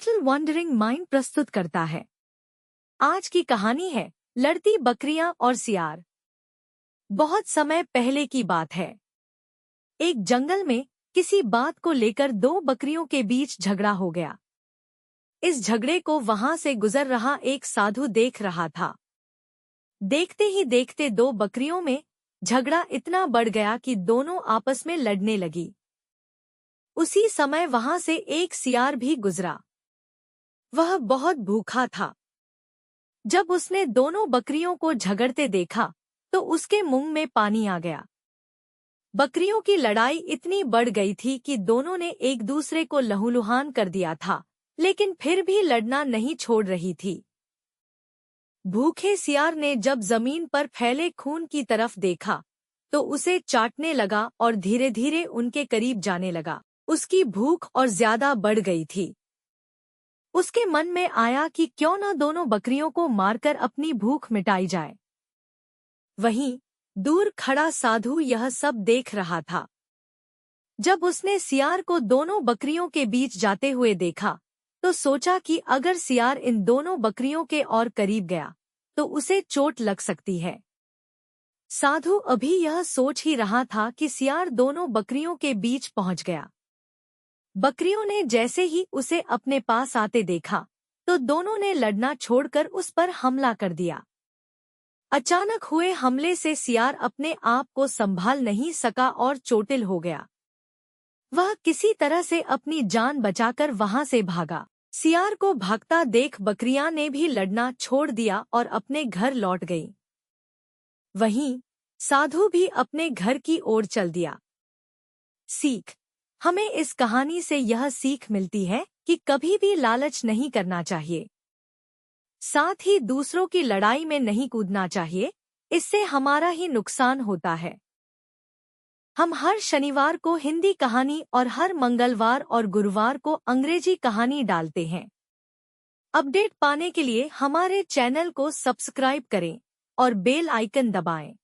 Little wondering mind प्रस्तुत करता है। आज की कहानी है लड़ती बकरियां और सियार। बहुत समय पहले की बात है। एक जंगल में किसी बात को लेकर दो बकरियों के बीच झगड़ा हो गया। इस झगड़े को वहां से गुजर रहा एक साधु देख रहा था। देखते ही देखते दो बकरियों में झगड़ा इतना बढ़ गया कि दोनों आपस में लड़ने लगी। उसी समय वहां से एक सियार भी गुजरा। वह बहुत भूखा था। जब उसने दोनों बकरियों को झगड़ते देखा तो उसके मुंह में पानी आ गया। बकरियों की लड़ाई इतनी बढ़ गई थी कि दोनों ने एक दूसरे को लहूलुहान कर दिया था, लेकिन फिर भी लड़ना नहीं छोड़ रही थी। भूखे सियार ने जब जमीन पर फैले खून की तरफ देखा तो उसे चाटने लगा और धीरे धीरे उनके करीब जाने लगा। उसकी भूख और ज्यादा बढ़ गई थी। उसके मन में आया कि क्यों न दोनों बकरियों को मारकर अपनी भूख मिटाई जाए। वहीं दूर खड़ा साधु यह सब देख रहा था। जब उसने सियार को दोनों बकरियों के बीच जाते हुए देखा तो सोचा कि अगर सियार इन दोनों बकरियों के और करीब गया तो उसे चोट लग सकती है। साधु अभी यह सोच ही रहा था कि सियार दोनों बकरियों के बीच पहुंच गया। बकरियों ने जैसे ही उसे अपने पास आते देखा तो दोनों ने लड़ना छोड़कर उस पर हमला कर दिया। अचानक हुए हमले से सियार अपने आप को संभाल नहीं सका और चोटिल हो गया। वह किसी तरह से अपनी जान बचाकर वहां से भागा। सियार को भागता देख बकरियां ने भी लड़ना छोड़ दिया और अपने घर लौट गईं। वहीं साधु भी अपने घर की ओर चल दिया। सीख: हमें इस कहानी से यह सीख मिलती है कि कभी भी लालच नहीं करना चाहिए। साथ ही दूसरों की लड़ाई में नहीं कूदना चाहिए, इससे हमारा ही नुकसान होता है। हम हर शनिवार को हिंदी कहानी और हर मंगलवार और गुरुवार को अंग्रेजी कहानी डालते हैं। अपडेट पाने के लिए हमारे चैनल को सब्सक्राइब करें और बेल आइकन दबाएं।